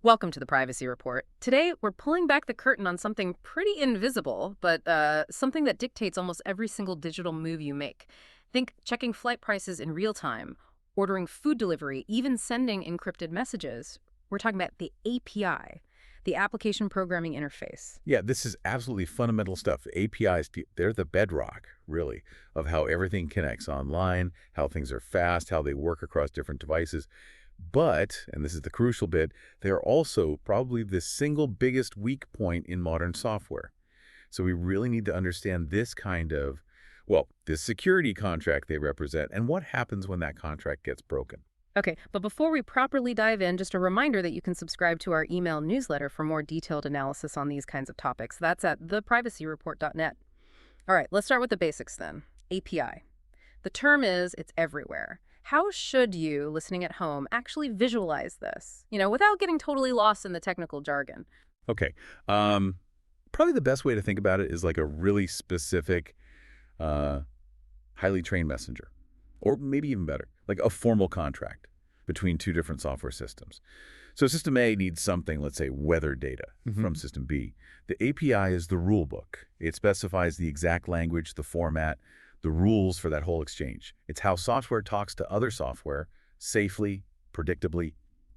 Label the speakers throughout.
Speaker 1: Welcome to the Privacy Report. Today, we're pulling back the curtain on something pretty invisible, but something that dictates almost every single digital move you make. Think checking flight prices in real time, ordering food delivery, even sending encrypted messages. We're talking about the API, the Application Programming Interface.
Speaker 2: Yeah, this is absolutely fundamental stuff. APIs, they're the bedrock, really, of how everything connects online, how things are fast, how they work across different devices. But, and this is the crucial bit, they are also probably the single biggest weak point in modern software. So we really need to understand this kind of, well, this security contract they represent and what happens when that contract gets broken.
Speaker 1: Okay, but before we properly dive in, just a reminder that you can subscribe to our email newsletter for more detailed analysis on these kinds of topics. That's at theprivacyreport.net. All right, let's start with the basics then. API. The term is, it's everywhere. How should you, listening at home, actually visualize this, without getting totally lost in the technical jargon?
Speaker 2: Okay, probably the best way to think about it is like a really specific, uh, highly trained messenger. Or maybe even better, like a formal contract between two different software systems. So System A needs something, let's say weather data from System B. The API is the rule book. It specifies the exact language, the format, the rules for that whole exchange. It's how software talks to other software safely, predictably,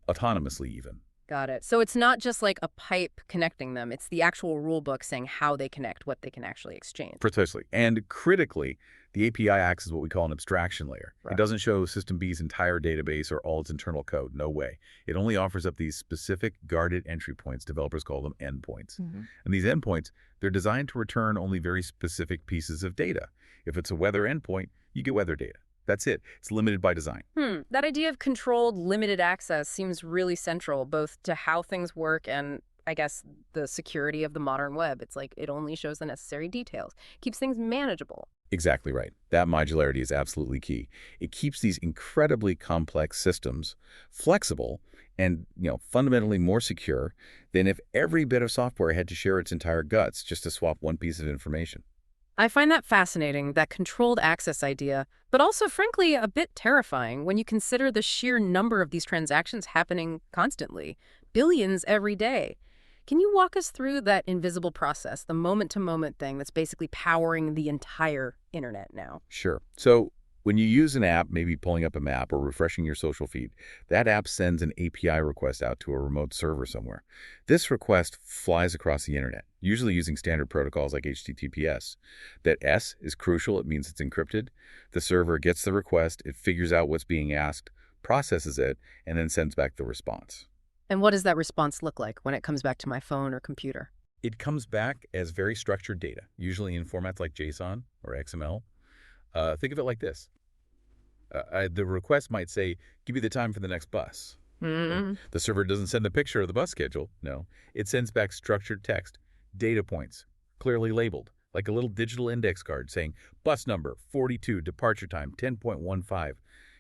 Speaker 2: autonomously even.
Speaker 1: Got it. So it's not just like a pipe connecting them. It's the actual rule book saying how they connect, what they can actually exchange.
Speaker 2: Precisely. And critically, the API acts as what we call an abstraction layer.
Speaker 1: Right.
Speaker 2: It doesn't show System B's entire database or all its internal code. No way. It only offers up these specific guarded entry points. Developers call them endpoints. And these endpoints, they're designed to return only very specific pieces of data. If it's a weather endpoint, you get weather data. That's it. It's limited by design.
Speaker 1: That idea of controlled, limited access seems really central, both to how things work and, I guess, the security of the modern web. It's like it only shows the necessary details, keeps things manageable.
Speaker 2: Exactly right. That modularity is absolutely key. It keeps these incredibly complex systems flexible and, fundamentally more secure than if every bit of software had to share its entire guts just to swap one piece of information.
Speaker 1: I find that fascinating, that controlled access idea, but also, frankly, a bit terrifying when you consider the sheer number of these transactions happening constantly, billions every day. Can you walk us through that invisible process, the moment-to-moment thing that's basically powering the entire internet now?
Speaker 2: Sure. So when you use an app, maybe pulling up a map or refreshing your social feed, that app sends an API request out to a remote server somewhere. This request flies across the internet, usually using standard protocols like HTTPS. That S is crucial. It means it's encrypted. The server gets the request, it figures out what's being asked, processes it, and then sends back the response.
Speaker 1: And what does that response look like when it comes back to my phone or computer?
Speaker 2: It comes back as very structured data, usually in formats like JSON or XML. Think of it like this. The request might say, give me the time for the next bus. The server doesn't send a picture of the bus schedule. No, it sends back structured text, data points, clearly labeled, like a little digital index card saying, bus number 42, departure time 10.15.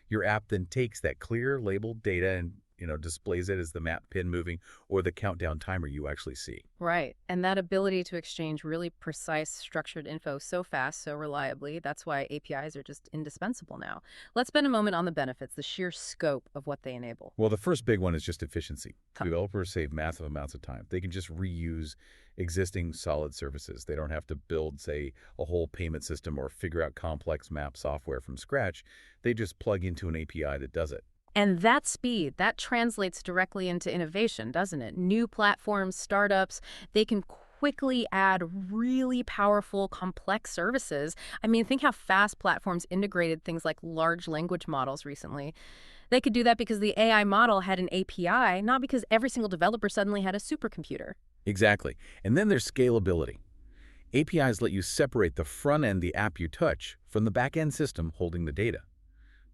Speaker 2: Your app then takes that clear labeled data and displays it as the map pin moving or the countdown timer you actually see.
Speaker 1: Right. And that ability to exchange really precise, structured info so fast, so reliably, that's why APIs are just indispensable now. Let's spend a moment on the benefits, the sheer scope of what they enable.
Speaker 2: Well, the first big one is just efficiency.
Speaker 1: Huh.
Speaker 2: Developers save massive amounts of time. They can just reuse existing solid services. They don't have to build, say, a whole payment system or figure out complex map software from scratch. They just plug into an API that does it.
Speaker 1: And that speed, that translates directly into innovation, doesn't it? New platforms, startups, they can quickly add really powerful, complex services. I mean, think how fast platforms integrated things like large language models recently. They could do that because the AI model had an API, not because every single developer suddenly had a supercomputer.
Speaker 2: Exactly. And then there's scalability. APIs let you separate the front end, the app you touch, from the back end system holding the data.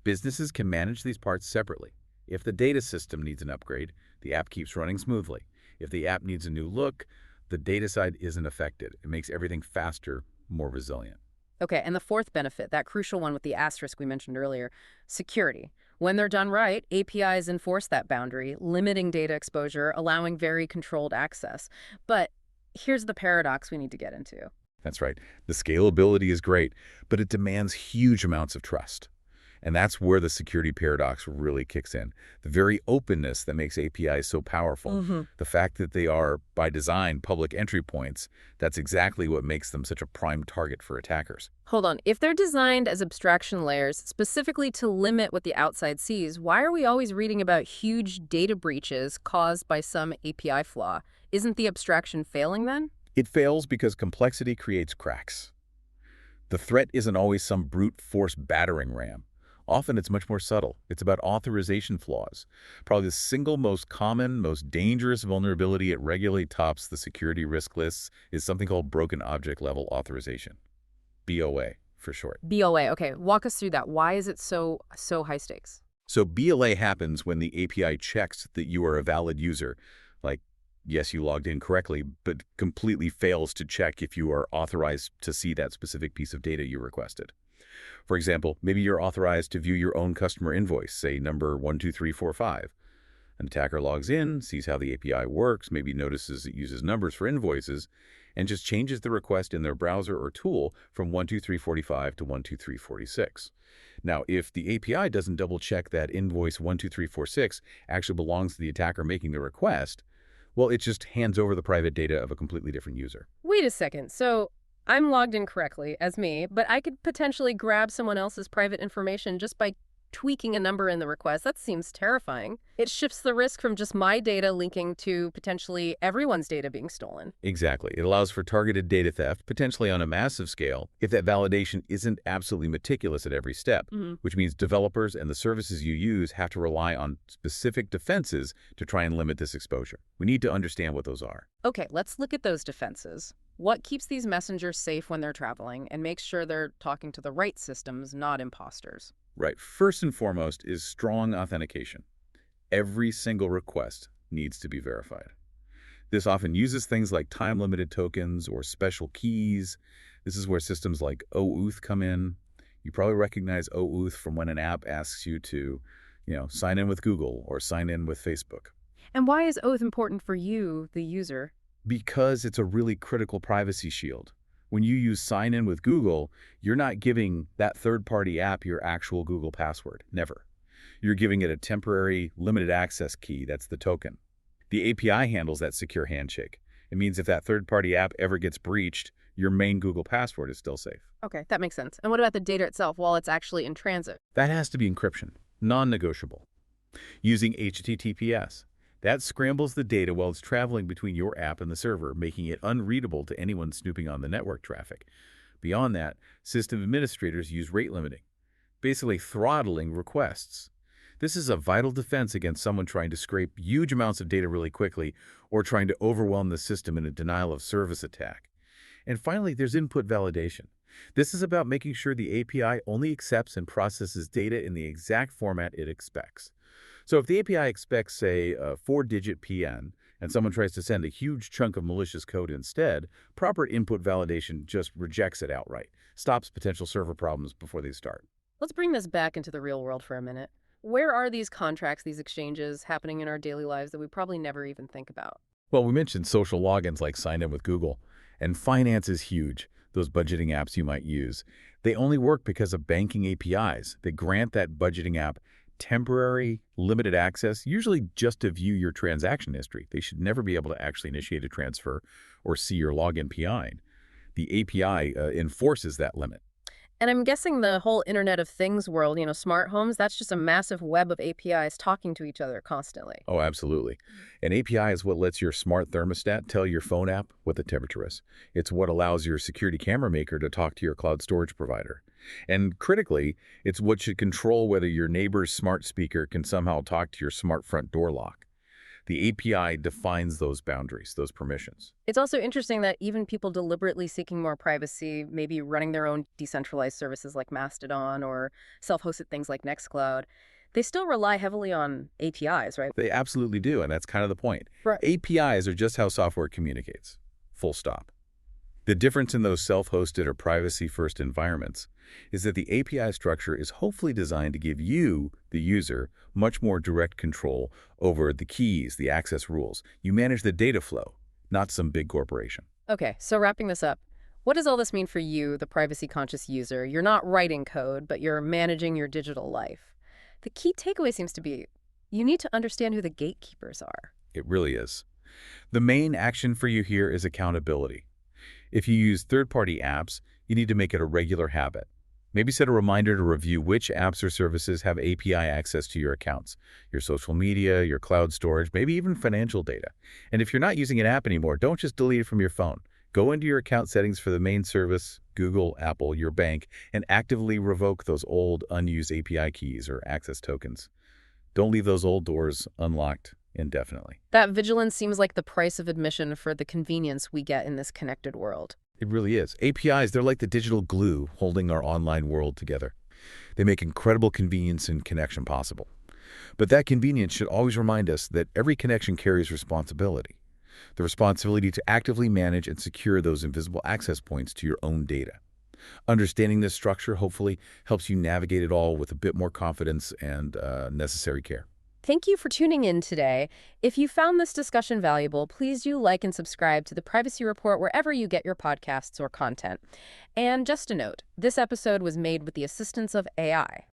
Speaker 2: Businesses can manage these parts separately. If the data system needs an upgrade, the app keeps running smoothly. If the app needs a new look, the data side isn't affected. It makes everything faster, more resilient.
Speaker 1: Okay, and the fourth benefit, that crucial one with the asterisk we mentioned earlier, security. When they're done right, APIs enforce that boundary, limiting data exposure, allowing very controlled access. But here's the paradox we need to get into.
Speaker 2: That's right. The scalability is great, but it demands huge amounts of trust. And that's where the security paradox really kicks in. The very openness that makes APIs so powerful, the fact that they are, by design, public entry points, that's exactly what makes them such a prime target for attackers.
Speaker 1: Hold on. If they're designed as abstraction layers specifically to limit what the outside sees, why are we always reading about huge data breaches caused by some API flaw? Isn't the abstraction failing then?
Speaker 2: It fails because complexity creates cracks. The threat isn't always some brute force battering ram. Often it's much more subtle. It's about authorization flaws. Probably the single most common, most dangerous vulnerability it regularly tops the security risk lists is something called broken object level authorization. BOA for short.
Speaker 1: BOA. Okay, walk us through that. Why is it so high stakes?
Speaker 2: So BLA happens when the API checks that you are a valid user, like, yes, you logged in correctly, but completely fails to check if you are authorized to see that specific piece of data you requested. For example, maybe you're authorized to view your own customer invoice, say number 12345. An attacker logs in, sees how the API works, maybe notices it uses numbers for invoices, and just changes the request in their browser or tool from 12345 to 12346. Now, if the API doesn't double-check that invoice 12346 actually belongs to the attacker making the request, well, it just hands over the private data of a completely different user.
Speaker 1: Wait a second. So I'm logged in correctly as me, but I could potentially grab someone else's private information just by tweaking a number in the request. That seems terrifying. It shifts the risk from just my data linking to potentially everyone's data being stolen.
Speaker 2: Exactly. It allows for targeted data theft, potentially on a massive scale, if that validation isn't absolutely meticulous at every step, which means developers and the services you use have to rely on specific defenses to try and limit this exposure. We need to understand what those are.
Speaker 1: Okay, let's look at those defenses. What keeps these messengers safe when they're traveling and makes sure they're talking to the right systems, not imposters?
Speaker 2: Right. First and foremost is strong authentication. Every single request needs to be verified. This often uses things like time-limited tokens or special keys. This is where systems like OAuth come in. You probably recognize OAuth from when an app asks you to, sign in with Google or sign in with Facebook.
Speaker 1: And why is oath important for you, the user?
Speaker 2: Because it's a really critical privacy shield. When you use sign in with Google, you're not giving that third-party app your actual Google password. Never. You're giving it a temporary limited access key. That's the token. The API handles that secure handshake. It means if that third-party app ever gets breached, your main Google password is still safe.
Speaker 1: Okay, that makes sense. And what about the data itself while it's actually in transit?
Speaker 2: That has to be encryption, non-negotiable. Using HTTPS. That scrambles the data while it's traveling between your app and the server, making it unreadable to anyone snooping on the network traffic. Beyond that, system administrators use rate limiting, basically throttling requests. This is a vital defense against someone trying to scrape huge amounts of data really quickly or trying to overwhelm the system in a denial-of-service attack. And finally, there's input validation. This is about making sure the API only accepts and processes data in the exact format it expects. So if the API expects, say, a 4-digit PN, and someone tries to send a huge chunk of malicious code instead, proper input validation just rejects it outright, stops potential server problems before they start.
Speaker 1: Let's bring this back into the real world for a minute. Where are these contracts, these exchanges happening in our daily lives that we probably never even think about?
Speaker 2: Well, we mentioned social logins like sign in with Google, and finance is huge. Those budgeting apps you might use. They only work because of banking APIs that grant that budgeting app temporary, limited access, usually just to view your transaction history. They should never be able to actually initiate a transfer or see your login PI. The API enforces that limit.
Speaker 1: And I'm guessing the whole Internet of Things world, smart homes, that's just a massive web of APIs talking to each other constantly.
Speaker 2: Oh, absolutely. An API is what lets your smart thermostat tell your phone app what the temperature is. It's what allows your security camera maker to talk to your cloud storage provider. And critically, it's what should control whether your neighbor's smart speaker can somehow talk to your smart front door lock. The API defines those boundaries, those permissions.
Speaker 1: It's also interesting that even people deliberately seeking more privacy, maybe running their own decentralized services like Mastodon or self-hosted things like Nextcloud, they still rely heavily on APIs, right?
Speaker 2: They absolutely do, and that's kind of the point.
Speaker 1: Right.
Speaker 2: APIs are just how software communicates. Full stop. The difference in those self-hosted or privacy-first environments is that the API structure is hopefully designed to give you, the user, much more direct control over the keys, the access rules. You manage the data flow, not some big corporation.
Speaker 1: Okay, so wrapping this up, What does all this mean for you, the privacy-conscious user? You're not writing code, but you're managing your digital life. The key takeaway seems to be you need to understand who the gatekeepers are.
Speaker 2: It really is. The main action for you here is accountability. If you use third-party apps, you need to make it a regular habit. Maybe set a reminder to review which apps or services have API access to your accounts, your social media, your cloud storage, maybe even financial data. And if you're not using an app anymore, don't just delete it from your phone. Go into your account settings for the main service, Google, Apple, your bank, and actively revoke those old, unused API keys or access tokens. Don't leave those old doors unlocked indefinitely.
Speaker 1: That vigilance seems like the price of admission for the convenience we get in this connected world.
Speaker 2: It really is. APIs, they're like the digital glue holding our online world together. They make incredible convenience and connection possible. But that convenience should always remind us that every connection carries responsibility. The responsibility to actively manage and secure those invisible access points to your own data. Understanding this structure hopefully helps you navigate it all with a bit more confidence and necessary care.
Speaker 1: Thank you for tuning in today. If you found this discussion valuable, please do like and subscribe to the Privacy Report wherever you get your podcasts or content. And just a note, this episode was made with the assistance of AI.